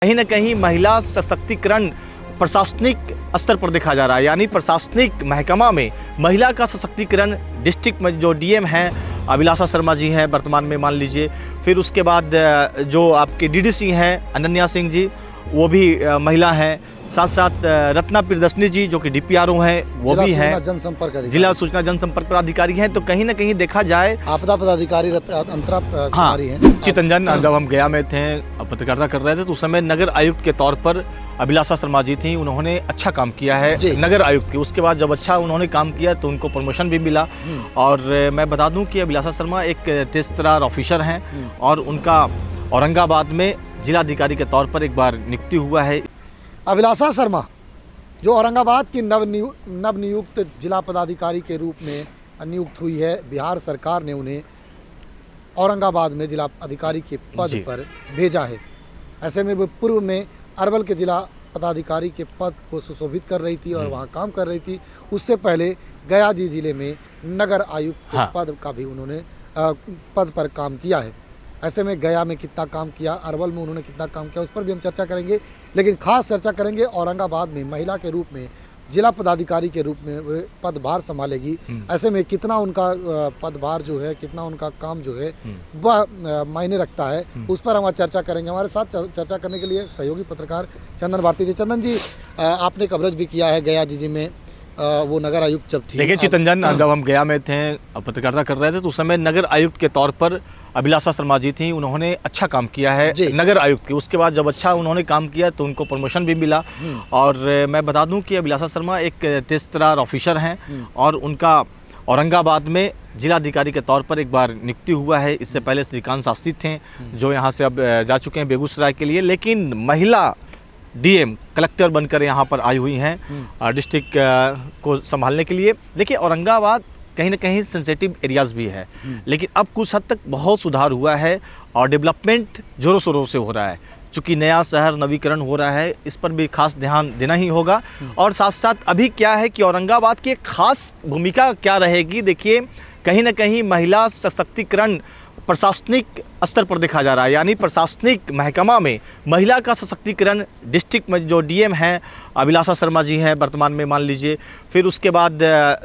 कहीं ना कहीं महिला सशक्तिकरण प्रशासनिक स्तर पर देखा जा रहा है, यानी प्रशासनिक महकमा में महिला का सशक्तिकरण डिस्ट्रिक्ट में जो डीएम हैं अभिलाषा शर्मा जी हैं वर्तमान में, मान लीजिए। फिर उसके बाद जो आपके डीडीसी हैं अनन्या सिंह जी, वो भी महिला हैं। साथ साथ रत्ना प्रियदर्शनी जी जो कि डीपीआरओ हैं, वो भी हैं, जिला सूचना जनसंपर्क पदाधिकारी हैं। तो कहीं ना कहीं देखा जाए आपदा पदाधिकारी अंतरा कुमारी हैं। चितरंजन, जब हम गया में थे पत्रकारिता कर रहे थे तो उस समय नगर आयुक्त के तौर पर अभिलाषा शर्मा जी थी, उन्होंने अच्छा काम किया है नगर आयुक्त की। उसके बाद जब अच्छा उन्होंने काम किया तो उनको प्रमोशन भी मिला। और मैं बता दूं कि अभिलाषा शर्मा एक तेज तर्रार ऑफिसर हैं और उनका औरंगाबाद में जिलाधिकारी के तौर पर एक बार नियुक्ति हुआ है। अभिलाषा शर्मा जो औरंगाबाद की नवनियुक्त जिला पदाधिकारी के रूप में नियुक्त हुई है, बिहार सरकार ने उन्हें औरंगाबाद में जिला अधिकारी के पद पर भेजा है। ऐसे में वो पूर्व में अरवल के जिला पदाधिकारी के पद को सुशोभित कर रही थी और वहाँ काम कर रही थी। उससे पहले गया जिले में नगर आयुक्त के पद का भी उन्होंने पद पर काम किया है। ऐसे में गया में कितना काम किया, अरवल में उन्होंने कितना काम किया, उस पर भी हम चर्चा करेंगे। लेकिन खास चर्चा करेंगे औरंगाबाद में महिला के रूप में जिला पदाधिकारी के रूप में वे पदभार संभालेगी। ऐसे में कितना उनका पदभार जो है, कितना उनका काम जो है वह मायने रखता है, उस पर हम आज चर्चा करेंगे। हमारे साथ चर्चा करने के लिए सहयोगी पत्रकार चंदन भारती जी। चंदन जी, आपने कवरेज भी किया है गया जी में, वो नगर आयुक्त जब थी। देखिए चितरंजन, जब हम गया में थे पत्रकारिता कर रहे थे तो उस समय नगर आयुक्त के तौर पर अभिलाषा शर्मा जी थी, उन्होंने अच्छा काम किया है नगर आयुक्त की। उसके बाद जब अच्छा उन्होंने काम किया तो उनको प्रमोशन भी मिला। और मैं बता दूं कि अभिलाषा शर्मा एक तेज तर्रार ऑफिसर हैं और उनका औरंगाबाद में जिलाधिकारी के तौर पर एक बार नियुक्ति हुआ है। इससे पहले श्रीकांत शास्त्री थे जो यहाँ से अब जा चुके हैं बेगूसराय के लिए, लेकिन महिला डीएम कलेक्टर बनकर यहाँ पर आई हुई हैं डिस्ट्रिक्ट को संभालने के लिए। देखिए औरंगाबाद कहीं ना कहीं सेंसिटिव एरियाज़ भी है, लेकिन अब कुछ हद तक बहुत सुधार हुआ है और डेवलपमेंट जोरों शोरों से हो रहा है। चूँकि नया शहर नवीकरण हो रहा है, इस पर भी खास ध्यान देना ही होगा। और साथ साथ अभी क्या है कि औरंगाबाद की एक खास भूमिका क्या रहेगी, देखिए कहीं ना कहीं महिला सशक्तिकरण प्रशासनिक स्तर पर देखा जा रहा है, यानी प्रशासनिक महकमा में महिला का सशक्तिकरण डिस्ट्रिक्ट में जो डीएम हैं अभिलाषा शर्मा जी हैं वर्तमान में, मान लीजिए। फिर उसके बाद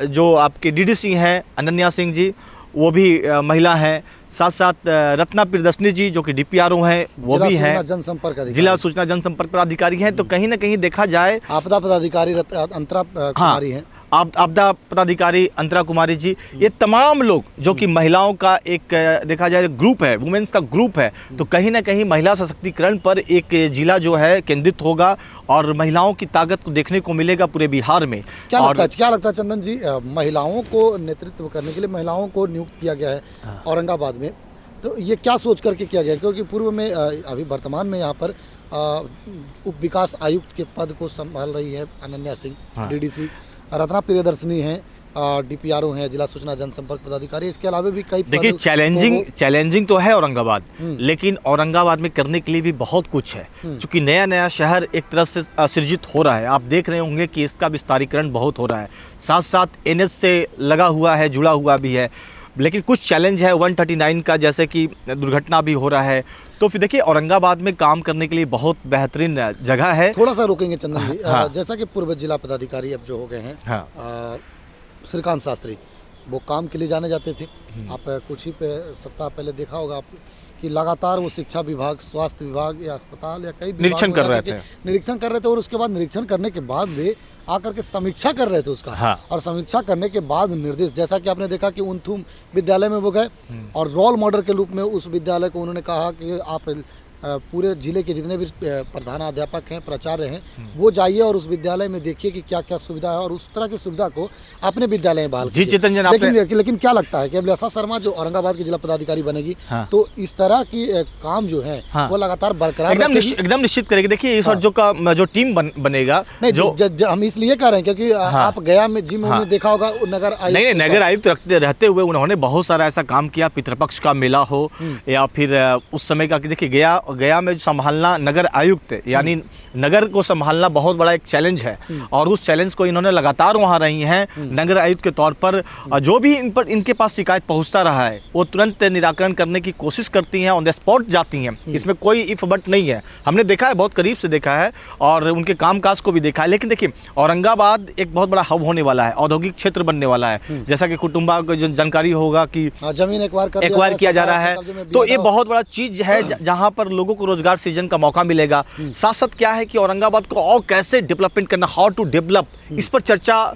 जो आपके डीडीसी हैं अनन्या सिंह जी, वो भी महिला हैं। साथ साथ रत्ना प्रियदर्शनी जी जो कि डीपीआरओ हैं, वो भी हैं, जिला सूचना जनसंपर्क पदाधिकारी हैं। तो कहीं ना कहीं देखा जाए आपदा पदाधिकारी अंतरा कुमारी हैं, आपदा पदाधिकारी अंतरा कुमारी जी, ये तमाम लोग जो कि महिलाओं का एक देखा जाए ग्रुप है, वुमेन्स का ग्रुप है। तो कहीं ना कहीं महिला सशक्तिकरण पर एक जिला जो है केंद्रित होगा और महिलाओं की ताकत को देखने को मिलेगा पूरे बिहार में। क्या लगता है चंदन जी, महिलाओं को नेतृत्व करने के लिए महिलाओं को नियुक्त किया गया है औरंगाबाद में, तो ये क्या सोच करके किया गया? क्योंकि पूर्व में अभी वर्तमान में यहाँ पर उप विकास आयुक्त के पद को संभाल रही है अनन्या सिंह, डीडीसी रत्ना प्रियदर्शनी हैं, डीपीआरओ हैं, जिला सूचना जनसंपर्क पदाधिकारी। इसके अलावा भी कई देखिए चैलेंजिंग तो है औरंगाबाद, लेकिन औरंगाबाद में करने के लिए भी बहुत कुछ है। क्योंकि नया शहर एक तरह से सृजित हो रहा है, आप देख रहे होंगे कि इसका विस्तारीकरण बहुत हो रहा है। साथ साथ एनएच से लगा हुआ है, जुड़ा हुआ भी है, लेकिन कुछ चैलेंज है 139 का, जैसे कि दुर्घटना भी हो रहा है। तो फिर देखिए औरंगाबाद में काम करने के लिए बहुत बेहतरीन जगह है। थोड़ा सा रोकेंगे चंदन जी, जैसा कि पूर्व जिला पदाधिकारी अब जो हो गए हैं श्रीकांत शास्त्री, वो काम के लिए जाने जाते थे। आप कुछ ही सप्ताह पहले देखा होगा आप कि लगातार वो शिक्षा विभाग, स्वास्थ्य विभाग या अस्पताल या कई निरीक्षण कर रहे थे और उसके बाद निरीक्षण करने के बाद वे आकर के समीक्षा कर रहे थे उसका। और समीक्षा करने के बाद निर्देश, जैसा कि आपने देखा कि उनथुम विद्यालय में वो गए और रोल मॉडल के रूप में उस विद्यालय को उन्होंने कहा कि आप पूरे जिले के जितने भी प्रधानाध्यापक हैं, प्राचार्य हैं, वो जाइए और उस विद्यालय में देखिए कि क्या क्या सुविधा है और उस तरह की सुविधा को अपने विद्यालय में बहाल कीजिए। लेकिन क्या लगता है कि अभिलाषा शर्मा जो औरंगाबाद की जिला पदाधिकारी बनेगी तो इस तरह की काम जो है वो लगातार बरकरार एकदम निश्चित करेगी। देखिए इस जो टीम बनेगा, हम इसलिए कह रहे हैं क्योंकि आप गया में जी में देखा होगा नगर आयुक्त रहते हुए उन्होंने बहुत सारा ऐसा काम किया, पितृपक्ष का मेला हो या फिर उस समय का, देखिए गया में संभालना नगर आयुक्त यानी नगर को संभालना बहुत बड़ा एक चैलेंज है और उस चैलेंज को इन्होंने लगातार वहाँ रही हैं नगर आयुक्त के तौर पर। जो भी इन पर इनके पास शिकायत पहुँचता रहा है वो तुरंत निराकरण करने की कोशिश करती हैं, ऑन द स्पॉट जाती हैं, इसमें कोई इफ बट नहीं है। हमने देखा है, बहुत करीब से देखा है और उनके कामकाज को भी देखा है। लेकिन देखिए औरंगाबाद एक बहुत बड़ा हब होने वाला है, औद्योगिक क्षेत्र बनने वाला है, जैसा कि कुटुंबा को जो जानकारी होगा कि जमीन एक्वायर किया जा रहा है, तो ये बहुत बड़ा चीज है जहां पर लोगों को रोजगार सृजन का मौका मिलेगा। साथ साथ क्या है कि औरंगाबाद को और कैसे डेवलपमेंट करना, हाउ टू डेवलप, इस पर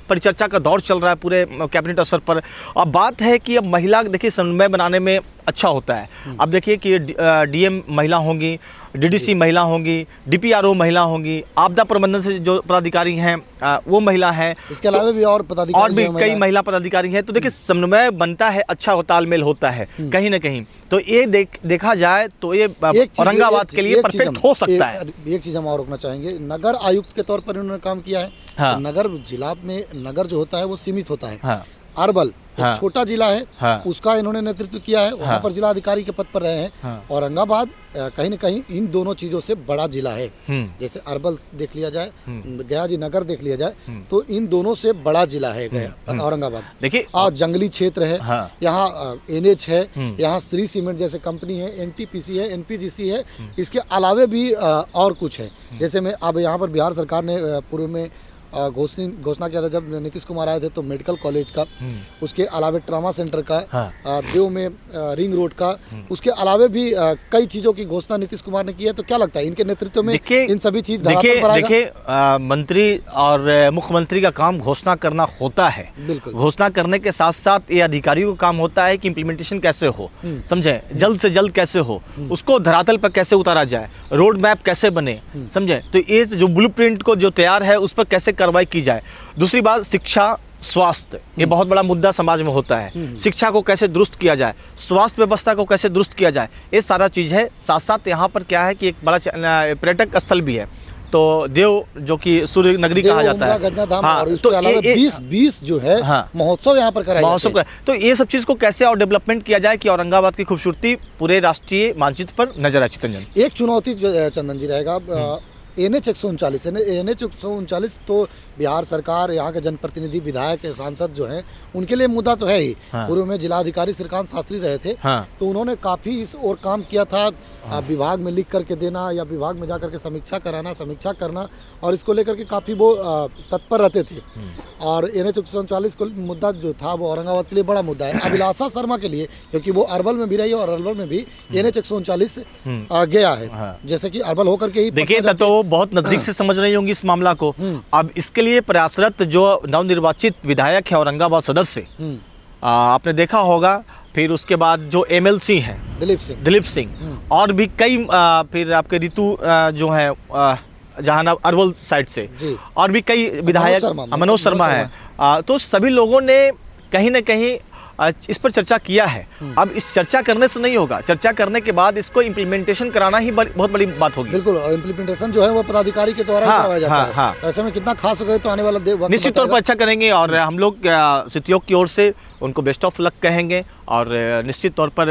परिचर्चा का दौर चल रहा है पूरे कैबिनेट स्तर पर। अब बात है कि अब महिला देखिए समन्वय बनाने में अच्छा होता है। अब देखिए कि डीएम महिला होंगी, डीडीसी महिला होंगी, डीपीआरओ महिला होंगी, आपदा प्रबंधन से जो पदाधिकारी हैं वो महिला है, इसके अलावा भी और पदाधिकारी और भी कई महिला पदाधिकारी हैं। तो देखिए समन्वय बनता है, अच्छा तालमेल होता है कहीं ना कहीं। तो ये देखा जाए तो ये औरंगाबाद के लिए परफेक्ट हो सकता है। एक चीज हम और रोकना चाहेंगे, नगर आयुक्त के तौर पर इन्होंने काम किया है। हाँ। तो नगर जिला में नगर जो होता है वो सीमित होता है। हाँ। अरबल हाँ। छोटा जिला है। हाँ। उसका इन्होंने नेतृत्व किया है, वहाँ पर जिला अधिकारी के पद पर रहे हैं। हाँ। औरंगाबाद कहीं न कहीं इन दोनों चीजों से बड़ा जिला है। जैसे अरबल देख लिया जाए, गया जी नगर देख लिया जाए, तो इन दोनों से बड़ा जिला है गया औरंगाबाद। देखिए और जंगली क्षेत्र है। हाँ। यहाँ एनएच है, यहाँ श्री सीमेंट जैसे कंपनी है, एनटीपीसी है, एनपीजीसी है, इसके अलावे भी और कुछ है। जैसे में अब यहाँ पर बिहार सरकार ने पूर्व में घोषणा किया था जब नीतीश कुमार आए थे, तो मेडिकल कॉलेज का, उसके अलावे ट्रामा सेंटर का, हाँ। देव में रिंग रोड का, उसके अलावे भी कई चीजों की घोषणा नीतीश कुमार ने की है। तो क्या लगता है इनके नेतृत्व में इन सभी चीज देखिए मंत्री और मुख्यमंत्री का काम घोषणा करना होता है। बिल्कुल। घोषणा करने के साथ साथ ये अधिकारियों का काम होता है कि इम्प्लीमेंटेशन कैसे हो, समझे, जल्द से जल्द कैसे हो, उसको धरातल पर कैसे उतारा जाए, रोड मैप कैसे बने, समझे। तो ये जो ब्लूप्रिंट को जो तैयार है उस पर कैसे कार्रवाई की जाए। दूसरी बात शिक्षा, स्वास्थ्य, ये बहुत बड़ा मुद्दा समाज में होता है। शिक्षा को कैसे दुरुस्त किया जाए, स्वास्थ्य व्यवस्था को कैसे दुरुस्त किया जाए, ये सारा चीज़ है। साथ साथ यहाँ पर क्या है कि एक बड़ा पर्यटक स्थल भी है, तो देव जो कि सूर्य नगरी कहा जाता है। हाँ, और तो 20 जो है महोत्सव यहाँ पर कराया महोत्सव का, तो ये सब चीज़ को कैसे और डेवलपमेंट किया जाए कि औरंगाबाद की खूबसूरती पूरे राष्ट्रीय मानचित्र पर नजर आए। चितरंजन, एक चुनौती चंदन जी रहेगा NH 139 तो बिहार सरकार, यहाँ के जनप्रतिनिधि, विधायक, सांसद जो हैं उनके लिए मुद्दा तो है ही। हाँ। पूर्व में जिलाधिकारी श्रीकांत शास्त्री रहे थे। हाँ। तो उन्होंने काफी इस और काम किया था। हाँ। विभाग में लिख करके देना या विभाग में जाकर के समीक्षा करना और इसको लेकर के काफी वो तत्पर रहते थे। और NH 139 को मुद्दा जो था वो औरंगाबाद के लिए बड़ा मुद्दा है। अभिलाषा शर्मा के लिए, क्योंकि वो अरबल में भी रही है और अरबल में भी NH 139 गया है। हाँ। जैसे कि अरबल होकर के ही देखिए तो बहुत नजदीक से समझ रही होंगी इस मामला को। अब इसके लिए प्रयासरत जो नवनिर्वाचित विधायक है औरंगाबाद सदर से, आपने देखा होगा, फिर उसके बाद जो MLC हैं दिलीप सिंह और भी कई, फिर आपके ऋतु जो है जहां अरवल साइड से, और भी कई विधायक, मनोज शर्मा है। तो सभी लोगों ने कहीं ना कहीं इस पर चर्चा किया है। अब इस चर्चा करने से नहीं होगा, चर्चा करने के बाद इसको इम्प्लीमेंटेशन कराना ही बहुत बड़ी बात होगी। बिल्कुल, और इम्प्लीमेंटेशन जो है वो पदाधिकारी के द्वारा करवाया जाता है। हाँ। ऐसे में कितना खास हो गए तो आने वाला निश्चित तौर पर अच्छा करेंगे और हम लोग सितियोग की ओर से उनको बेस्ट ऑफ लक कहेंगे। और निश्चित तौर पर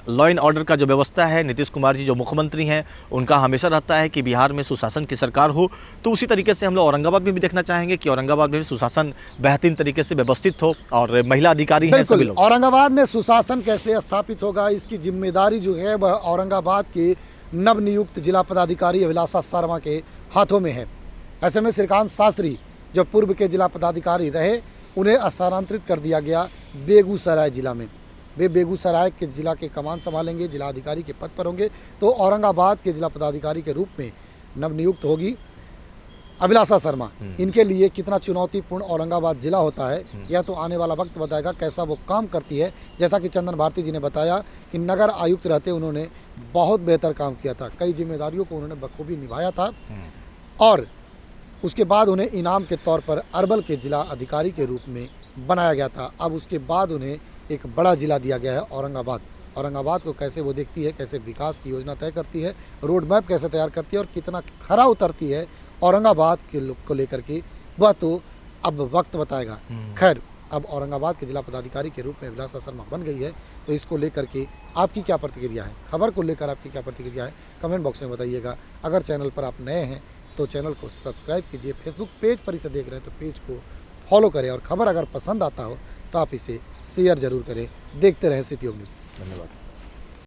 लॉ एंड ऑर्डर का जो व्यवस्था है, नीतीश कुमार जी जो मुख्यमंत्री हैं उनका हमेशा रहता है कि बिहार में सुशासन की सरकार हो। तो उसी तरीके से हम लोग औरंगाबाद में भी देखना चाहेंगे कि औरंगाबाद में भी सुशासन बेहतरीन तरीके से व्यवस्थित हो और महिला अधिकारी हैं सभी लोग। औरंगाबाद में सुशासन कैसे स्थापित होगा, इसकी जिम्मेदारी जो है वह औरंगाबाद के नवनियुक्त जिला पदाधिकारी अभिलाषा शर्मा के हाथों में है। ऐसे में श्रीकांत शास्त्री जो पूर्व के जिला पदाधिकारी रहे, उन्हें स्थानांतरित कर दिया गया बेगूसराय जिला में। वे बेगूसराय के जिला के कमान संभालेंगे, जिला अधिकारी के पद पर होंगे। तो औरंगाबाद के जिला पदाधिकारी के रूप में नवनियुक्त होगी अभिलाषा शर्मा। इनके लिए कितना चुनौतीपूर्ण औरंगाबाद जिला होता है यह तो आने वाला वक्त बताएगा, कैसा वो काम करती है। जैसा कि चंदन भारती जी ने बताया कि नगर आयुक्त रहते उन्होंने बहुत बेहतर काम किया था, कई जिम्मेदारियों को उन्होंने बखूबी निभाया था और उसके बाद उन्हें इनाम के तौर पर अरबल के जिला अधिकारी के रूप में बनाया गया था। अब उसके बाद उन्हें एक बड़ा जिला दिया गया है औरंगाबाद। औरंगाबाद को कैसे वो देखती है, कैसे विकास की योजना तय करती है, रोड मैप कैसे तैयार करती है और कितना खरा उतरती है औरंगाबाद के को लेकर के, वह तो अब वक्त बताएगा। खैर, अब औरंगाबाद के जिला पदाधिकारी के रूप में अभिलाषा शर्मा बन गई है। तो इसको लेकर के आपकी क्या प्रतिक्रिया है, खबर को लेकर आपकी क्या प्रतिक्रिया है, कमेंट बॉक्स में बताइएगा। अगर चैनल पर आप नए हैं तो चैनल को सब्सक्राइब कीजिए, फेसबुक पेज पर इसे देख रहे हैं तो पेज को फॉलो करें, और खबर अगर पसंद आता हो तो आप इसे शेयर जरूर करें। देखते रहें सिटी न्यूज़। धन्यवाद।